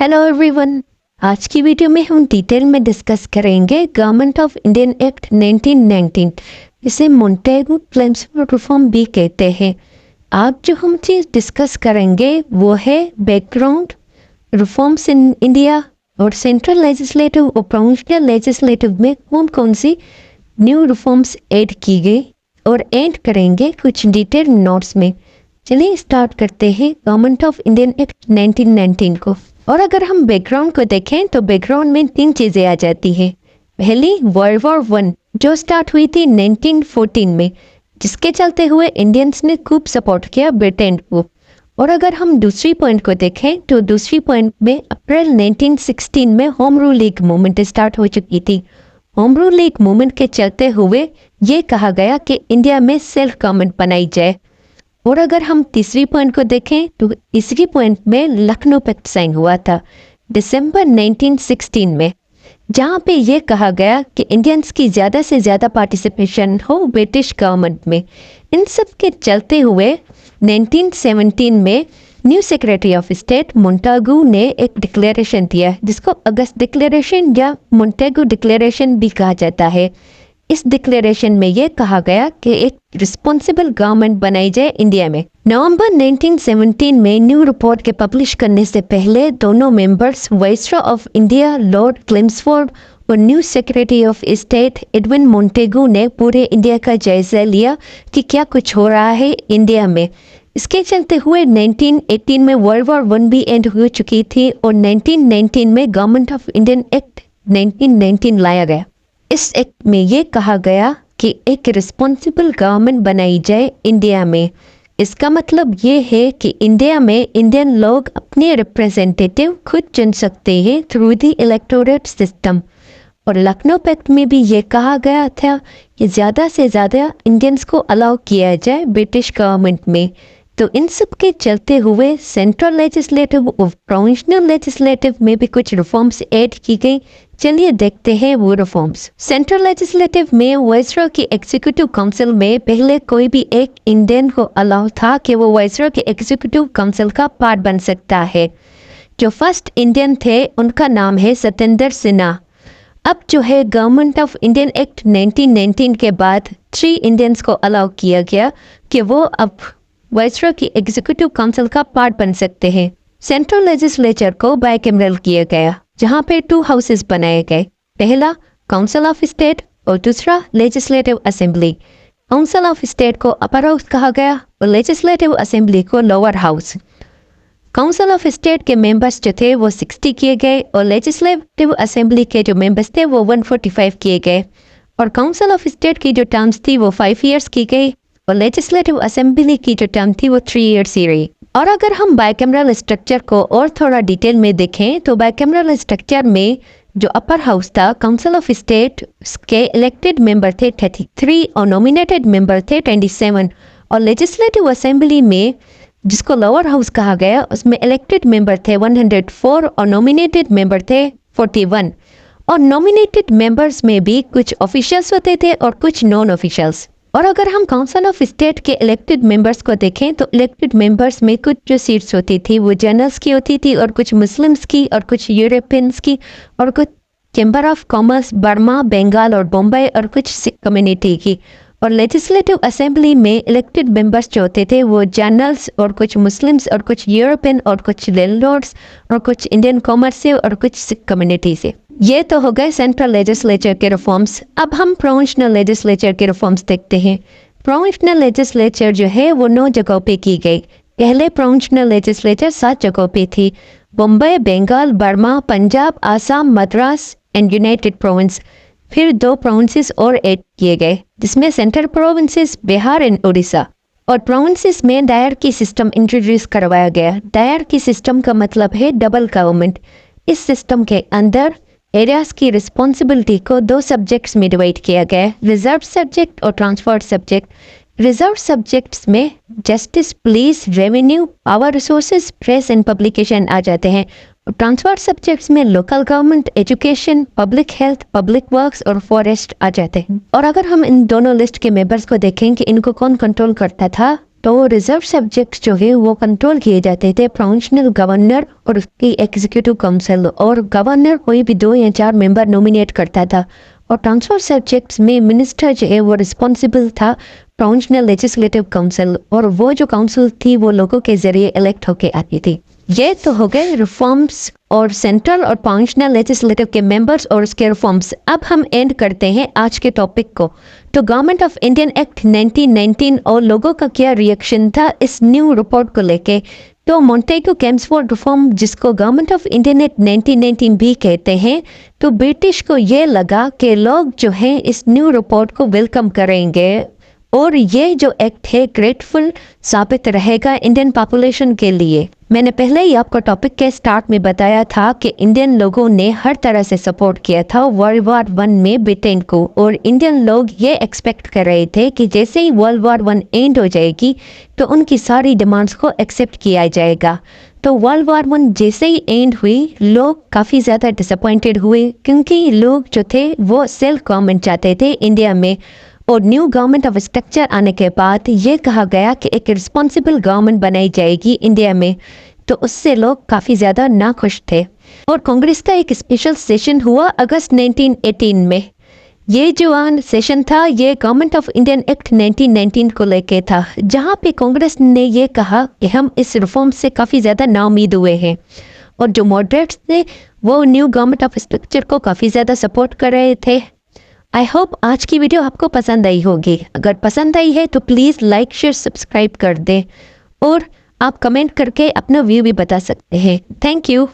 Hello everyone. आज की video में हम डिटेल में डिस्कस करेंगे गवर्नमेंट ऑफ इंडियन एक्ट 1919, इसे मोंटेगू क्लेम्सफोर्ड रिफॉर्म भी कहते हैं। आज जो हम चीज़ डिस्कस करेंगे वो है बैकग्राउंड, रिफॉर्म्स इन इंडिया और सेंट्रल लेजिस्लेटिव और प्रोविंशियल लेजिस्लेटिव में कौन कौन सी न्यू रिफॉर्म्स ऐड की गई और एंड करेंगे कुछ डिटेल नोट्स में। चलिए स्टार्ट करते हैं गवर्नमेंट ऑफ इंडियन एक्ट 1919 को। और अगर हम बैकग्राउंड को देखें तो बैकग्राउंड में 3 चीज़ें आ जाती हैं। पहली वर्ल्ड वॉर 1 जो स्टार्ट हुई थी 1914 में, जिसके चलते हुए इंडियंस ने खूब सपोर्ट किया ब्रिटेन को। और अगर हम दूसरी पॉइंट को देखें तो दूसरी पॉइंट में अप्रैल 1916 में home rule league movement start हो चुकी थी। होम रूल लीग मूवमेंट के चलते हुए ये कहा गया कि इंडिया में सेल्फ गवर्नमेंट बनाई जाए। और अगर हम तीसरी पॉइंट को देखें तो तीसरी पॉइंट में लखनऊ पैक्ट साइन हुआ था दिसंबर 1916 में, जहां पे ये कहा गया कि इंडियंस की ज़्यादा से ज़्यादा पार्टिसिपेशन हो ब्रिटिश गवर्नमेंट में। इन सब के चलते हुए 1917 में new secretary of state Montagu ने एक डिक्लेरेशन दिया जिसको अगस्त डिक्लेरेशन या मोंटेगू डिक्लेरेशन भी कहा जाता है। इस डिक्लेरेशन में ये कहा गया कि एक रिस्पॉन्सिबल गवर्नमेंट बनाई जाए इंडिया में। नवंबर 1917 में न्यू रिपोर्ट के पब्लिश करने से पहले दोनों members viceroy of India lord Chelmsford और new secretary of state Edwin Montagu ने पूरे इंडिया का जायजा लिया कि क्या कुछ हो रहा है इंडिया में। इसके चलते हुए 1918 में वर्ल्ड वॉर 1 भी एंड हो चुकी थी और 1919 में गवर्नमेंट ऑफ इंडियन एक्ट 1919 लाया गया। इस एक्ट में ये कहा गया कि एक रिस्पॉन्सिबल गवर्नमेंट बनाई जाए इंडिया में। इसका मतलब ये है कि इंडिया में इंडियन लोग अपने रिप्रेजेंटेटिव खुद चुन सकते हैं थ्रू द इलेक्टोरेट सिस्टम। और लखनऊ पैक्ट में भी ये कहा गया था कि ज़्यादा से ज़्यादा इंडियंस को अलाउ किया जाए ब्रिटिश गवर्नमेंट में। तो इन सब के चलते हुए सेंट्रल लेजिस्लेटिव और प्रोविंशियल लेजिस्लेटिव में भी कुछ रिफॉर्म्स ऐड की गई। चलिए देखते हैं वो रिफॉर्म्स। सेंट्रल लेजिस्लेटिव में वाइसरॉय की एग्जीक्यूटिव काउंसिल में पहले कोई भी एक इंडियन को अलाउ था कि वो वाइसरॉय के एग्जीक्यूटिव काउंसिल का पार्ट बन सकता है। जो फर्स्ट इंडियन थे उनका नाम है सत्येंद्र सिन्हा। अब जो है गवर्नमेंट ऑफ इंडियन एक्ट 1919 के बाद 3 इंडियंस को अलाउ किया गया कि वो अब वाइसरॉय की एग्जीक्यूटिव काउंसिल का पार्ट बन सकते हैं। सेंट्रल लेजिस्लेचर को बाइकैमरल किया गया जहां पे 2 हाउसेस बनाए गए, पहला काउंसिल ऑफ स्टेट और दूसरा legislative assembly. Council of state को अपर हाउस कहा गया और लेजिस्लेटिव असेंबली को lower house. Council of state के मेंबर्स जो थे वो 60 किए गए और लेजिस्लेटिव असेंबली के जो मेंबर्स थे वो 145 किए गए। और काउंसिल ऑफ स्टेट की जो टर्म्स थी वो 5 ईयर्स की गई और लेजिस्लेटिव असेंबली की जो टर्म थी वो 3 ईयर्स ही रही। और अगर हम बाइकैमरल स्ट्रक्चर को और थोड़ा डिटेल में देखें तो बाइकैमरल स्ट्रक्चर में जो अपर हाउस था काउंसिल ऑफ स्टेट के इलेक्टेड मेंबर थे 33 और नॉमिनेटेड मेंबर थे 27। और लेजिस्लेटिव असेंबली में जिसको लोअर हाउस कहा गया उसमें इलेक्टेड मेंबर थे 104 और नॉमिनेटेड मेंबर थे 41। और नॉमिनेटेड मेंबर्स में भी कुछ ऑफिशियल्स होते थे और कुछ नॉन ऑफिशियल्स। और अगर हम काउंसिल ऑफ स्टेट के इलेक्टेड मेंबर्स को देखें तो इलेक्टेड मेंबर्स में कुछ जो सीट्स होती थी वो जनरल्स की होती थी और कुछ मुस्लिम्स की और कुछ यूरोपियंस की और कुछ chamber of commerce Burma Bengal और बम्बई और कुछ सिख कम्युनिटी की। और लेजिस्लेटिव असेंबली में इलेक्टेड मेंबर्स जो होते थे वो जनरल्स और कुछ मुस्लिम्स और कुछ यूरोपियन और कुछ लैंडलॉर्ड्स और कुछ इंडियन कॉमर्स से और कुछ सिख कम्युनिटी से। ये तो हो गए सेंट्रल लेजिस्लेचर के रिफॉर्म्स। अब हम प्रोविंशियल लेजिस्लेचर के रिफॉर्म्स देखते हैं। प्रोविंशियल लेजिस्लेचर जो है वो 9 जगहों पे की गई। पहले प्रोविंशियल लेजिस्लेचर 7 जगहों पे थी, Bombay Bengal Burma Punjab Assam Madras and united province. फिर 2 प्रोविंसेस और ऐड किए गए जिसमें central provinces Bihar and Orissa. और प्रोविंसेस में दायर की सिस्टम इंट्रोड्यूस करवाया गया। दायर की सिस्टम का मतलब है डबल गवर्नमेंट। इस सिस्टम के अंदर एरियाज की रिस्पॉन्सिबिलिटी को 2 सब्जेक्ट्स में डिवाइड किया गया, रिजर्व सब्जेक्ट और ट्रांसफर्ड सब्जेक्ट। रिजर्व सब्जेक्ट्स में justice police revenue power resources press and publication आ जाते हैं। ट्रांसफर्ड सब्जेक्ट्स में local government education public health public works और फॉरेस्ट आ जाते हैं। और अगर हम इन दोनों लिस्ट के मेंबर्स को देखें कि इनको कौन कंट्रोल करता था तो रिजर्व सब्जेक्ट्स जो है वो कंट्रोल किए जाते थे प्रोविंशियल गवर्नर और उसकी एग्जीक्यूटिव काउंसिल, और गवर्नर कोई भी 2 या 4 मेंबर नॉमिनेट करता था। और ट्रांसफर सब्जेक्ट्स में मिनिस्टर जो है वो रिस्पॉन्सिबल था प्रोविंशियल लेजिस्लेटिव काउंसिल, और वो जो काउंसिल थी वो लोगों के जरिए इलेक्ट होके आती थी। ये तो हो गए रिफॉर्म्स और सेंट्रल और प्रोविंशियल लेजिस्लेटिव के मेंबर्स और उसके रिफॉर्म्स। अब हम एंड करते हैं आज के टॉपिक को। तो गवर्नमेंट ऑफ इंडियन एक्ट 1919 और लोगों का क्या रिएक्शन था इस न्यू रिपोर्ट को लेके। तो मोंटेगू चेम्सफोर्ड रिफॉर्म, जिसको गवर्नमेंट ऑफ इंडियन एक्ट 1919 भी कहते हैं, तो ब्रिटिश को ये लगा कि लोग जो हैं इस न्यू रिपोर्ट को वेलकम करेंगे और ये जो एक्ट है ग्रेटफुल साबित रहेगा इंडियन पॉपुलेशन के लिए। मैंने पहले ही आपको टॉपिक के स्टार्ट में बताया था कि इंडियन लोगों ने हर तरह से सपोर्ट किया था वर्ल्ड वॉर 1 में ब्रिटेन को, और इंडियन लोग ये एक्सपेक्ट कर रहे थे कि जैसे ही वर्ल्ड वॉर 1 एंड हो जाएगी तो उनकी सारी डिमांड्स को एक्सेप्ट किया जाएगा। तो वर्ल्ड वॉर 1 जैसे ही एंड हुई, लोग काफ़ी ज़्यादा डिसअपॉइंटेड हुए, क्योंकि लोग जो थे वो सेल्फ गवर्नमेंट चाहते थे इंडिया में। और न्यू गवर्नमेंट ऑफ स्ट्रक्चर आने के बाद ये कहा गया कि एक रिस्पॉन्सिबल गवर्नमेंट बनाई जाएगी इंडिया में, तो उससे लोग काफ़ी ज़्यादा नाखुश थे। और कांग्रेस का एक स्पेशल सेशन हुआ अगस्त 1918 में। ये जो सेशन था ये गवर्नमेंट ऑफ इंडियन एक्ट 1919 को लेके था, जहाँ पे कांग्रेस ने ये कहा कि हम इस रिफॉर्म से काफ़ी ज़्यादा नाउमीद हुए हैं। और जो मॉडरेट्स थे वो न्यू गवर्नमेंट ऑफ स्ट्रक्चर को काफ़ी ज़्यादा सपोर्ट कर रहे थे। आई होप आज की वीडियो आपको पसंद आई होगी। अगर पसंद आई है तो प्लीज़ लाइक शेयर सब्सक्राइब कर दें, और आप कमेंट करके अपना व्यू भी बता सकते हैं। Thank you.